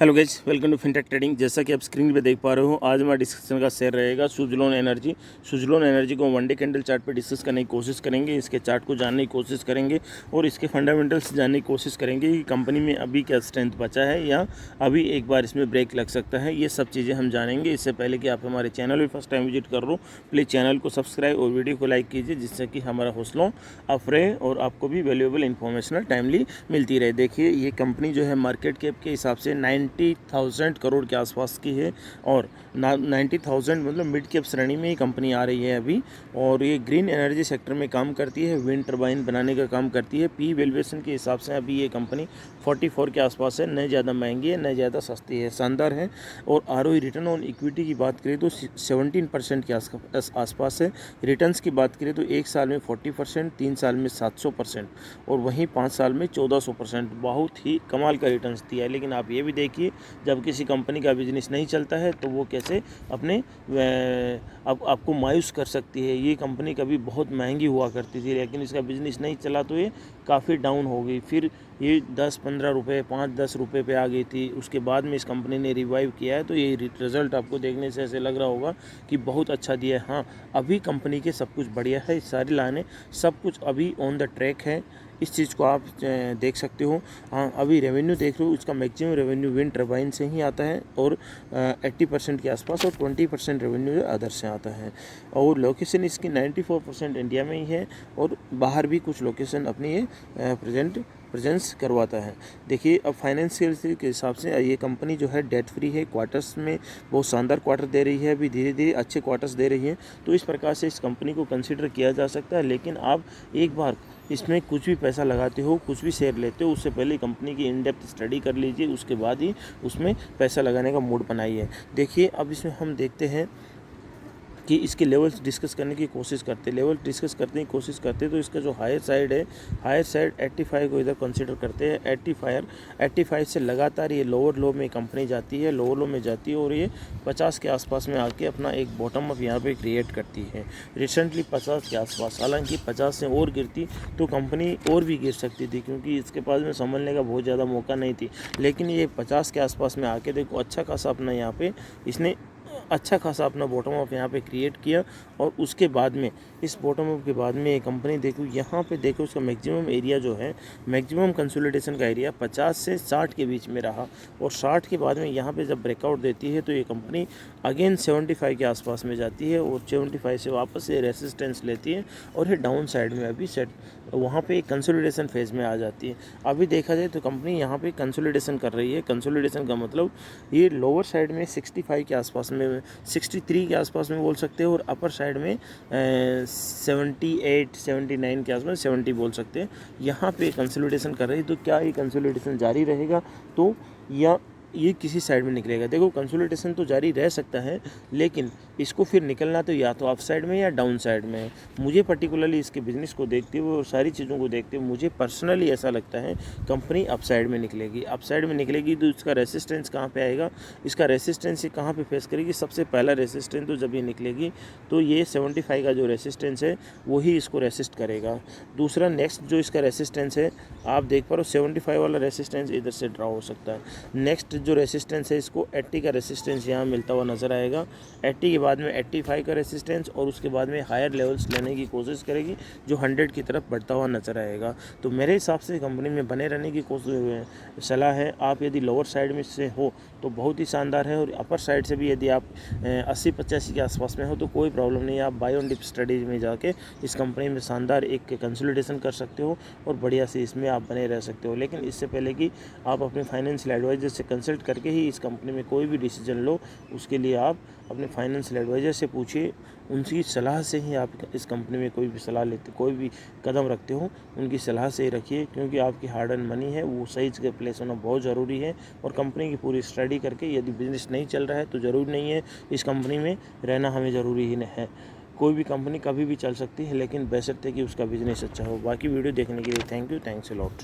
Hello guys, welcome to fintech trading. जैसा कि आप स्क्रीन पे देख पा रहे हो, आज हमारा डिस्कशन का शेयर रहेगा सुजलोन एनर्जी। सुजलोन एनर्जी को वन डे कैंडल चार्ट पे डिस्कस करने की कोशिश करेंगे, इसके चार्ट को जानने की कोशिश करेंगे और इसके फंडामेंटल्स जानने की कोशिश करेंगे कि कंपनी में अभी क्या स्ट्रेंथ बचा है या अभी एक बार इसमें ब्रेक लग सकता है। ये सब चीज़ें हम जानेंगे। इससे पहले कि आप हमारे चैनल में फर्स्ट टाइम विजिट कर रहे हो, प्लीज़ चैनल को सब्सक्राइब और वीडियो को लाइक कीजिए, जिससे कि हमारा हौसला अप रहे और आपको भी वैल्यूएबल इन्फॉर्मेशनल टाइमली मिलती रहे। देखिए, ये कंपनी जो है मार्केट कैप के हिसाब से 90,000 करोड़ के आसपास की है और 90,000 मतलब मिड कैप श्रेणी में ही कंपनी आ रही है अभी। और ये ग्रीन एनर्जी सेक्टर में काम करती है, विंड टर्बाइन बनाने का काम करती है। पी वैल्यूएशन के हिसाब से अभी ये कंपनी 44 के आसपास है, न ज़्यादा महंगी है न ज़्यादा सस्ती है, शानदार है। और आरओई रिटर्न ऑन इक्विटी की बात करें तो 17% के आसपास है। रिटर्न्स की बात करें तो 1 साल में 40%, 3 साल में 700% और वहीं 5 साल में 1400%। बहुत ही कमाल का रिटर्न्स दिया है। लेकिन आप ये भी देखिए, जब किसी कंपनी का बिजनेस नहीं चलता है तो वो कैसे अपने आपको मायूस कर सकती है। ये कंपनी कभी बहुत महंगी हुआ करती थी, लेकिन इसका बिजनेस नहीं चला तो ये काफ़ी डाउन हो गई। फिर ये 10-15 रुपये, 5-10 रुपये पे आ गई थी। उसके बाद में इस कंपनी ने रिवाइव किया है, तो ये रिजल्ट आपको देखने से ऐसे लग रहा होगा कि बहुत अच्छा दिया है। हाँ, अभी कंपनी के सब कुछ बढ़िया है, सारी लाइनें सब कुछ अभी ऑन द ट्रैक है। इस चीज़ को आप देख सकते हो। हाँ, अभी रेवेन्यू देख लो, उसका मैक्सिमम रेवेन्यू विंड टर्बाइन से ही आता है और 80% के आसपास, और 20% रेवेन्यू अदर से आता है। और लोकेशन इसकी 94% इंडिया में ही है और बाहर भी कुछ लोकेशन अपनी ये प्रेजेंस करवाता है। देखिए, अब फाइनेंशियल के हिसाब से ये कंपनी जो है डेट फ्री है, क्वार्टर्स में बहुत शानदार क्वार्टर दे रही है, अभी धीरे धीरे अच्छे क्वार्टर्स दे रही है। तो इस प्रकार से इस कंपनी को कंसिडर किया जा सकता है। लेकिन आप एक बार इसमें कुछ भी पैसा लगाते हो, कुछ भी शेयर लेते हो, उससे पहले कंपनी की इन डेप्थ स्टडी कर लीजिए, उसके बाद ही उसमें पैसा लगाने का मूड बनाइए। देखिए, अब इसमें हम देखते हैं कि इसके लेवल्स डिस्कस करने की कोशिश करते तो इसका जो हायर साइड है, हायर साइड 85 को इधर कंसीडर करते हैं। 85 से लगातार ये लोअर लो में कंपनी जाती है, लोअर लो में जाती है और ये 50 के आसपास में आके अपना एक बॉटम अप यहाँ पे क्रिएट करती है। रिसेंटली 50 के आसपास, हालांकि 50 से और गिरती तो कंपनी और भी गिर सकती थी, क्योंकि इसके पास में संभलने का बहुत ज़्यादा मौका नहीं थी। लेकिन ये 50 के आसपास में आके देखो, अच्छा खासा अपना यहाँ पे इसने अच्छा खासा अपना बॉटम अप यहाँ पे क्रिएट किया। और उसके बाद में, इस बॉटम अप के बाद में ये कंपनी देखो, यहाँ पे देखो उसका मैक्सिमम एरिया जो है, मैक्सिमम कंसोलिडेशन का एरिया 50 से 60 के बीच में रहा। और 60 के बाद में यहाँ पे जब ब्रेकआउट देती है तो ये कंपनी अगेन 75 के आसपास में जाती है और 75 से वापस ये रेसिस्टेंस लेती है और ये डाउन साइड में अभी सेट वहाँ पे एक कंसोलिडेशन फेज़ में आ जाती है। अभी देखा जाए तो कंपनी यहाँ पे कंसोलिडेशन कर रही है। कंसोलिडेशन का मतलब ये लोअर साइड में 65 के आसपास में, 63 के आसपास में बोल सकते हैं, और अपर साइड में 78 79 के आसपास, 70 बोल सकते हैं। यहाँ पे कंसोलिडेशन कर रही है। तो क्या ये कंसोलिडेशन जारी रहेगा तो या ये किसी साइड में निकलेगा? देखो, कंसोलिडेशन तो जारी रह सकता है, लेकिन इसको फिर निकलना तो या तो अप साइड में या डाउन साइड में है। मुझे पर्टिकुलरली इसके बिज़नेस को देखते हुए और सारी चीज़ों को देखते हुए मुझे पर्सनली ऐसा लगता है कंपनी अप साइड में निकलेगी। अप साइड में निकलेगी तो इसका रेसिस्टेंस कहाँ पे आएगा, इसका रेसिस्टेंस ये कहाँ पे फेस करेगी? सबसे पहला रेसिस्टेंस तो जब ये निकलेगी तो ये 75 का जो रेसिस्टेंस है वही इसको रेसिस्ट करेगा। दूसरा नेक्स्ट जो इसका रेसिस्टेंस है, आप देख पा रहे हो 75 वाला रेसिस्टेंस इधर से ड्रा हो सकता है। नेक्स्ट जो रेसिस्टेंस है, इसको 80 का रेसिस्टेंस यहाँ मिलता हुआ नज़र आएगा। 80 के बाद में 85 का रेसिस्टेंस और उसके बाद में हायर लेवल्स लेने की कोशिश करेगी जो 100 की तरफ बढ़ता हुआ नज़र आएगा। तो मेरे हिसाब से कंपनी में बने रहने की कोशिश सलाह है। आप यदि लोअर साइड में से हो तो बहुत ही शानदार है, और अपर साइड से भी यदि आप 80-85 के आसपास में हो तो कोई प्रॉब्लम नहीं है। आप बाय ऑन डिप स्टडीज में जाके इस कंपनी में शानदार एक कंसोलिडेशन कर सकते हो और बढ़िया से इसमें आप बने रह सकते हो। लेकिन इससे पहले कि आप अपने फाइनेंशियल एडवाइजर से कंसल्ट करके ही इस कंपनी में कोई भी डिसीजन लो, उसके लिए आप अपने फाइनेंशियल एडवाइजर से पूछिए। उनकी सलाह से ही आप इस कंपनी में कोई भी सलाह लेते, कोई भी कदम रखते हो, उनकी सलाह से ही रखिए, क्योंकि आपकी हार्ड अर्न मनी है वो सही जगह प्लेस होना बहुत ज़रूरी है। और कंपनी की पूरी स्टडी करके, यदि बिजनेस नहीं चल रहा है तो ज़रूरी नहीं है इस कंपनी में रहना हमें ज़रूरी ही नहीं है। कोई भी कंपनी कभी भी चल सकती है, लेकिन बशर्ते कि उसका बिजनेस अच्छा हो। बाकी वीडियो देखने के लिए thank you, thanks a lot.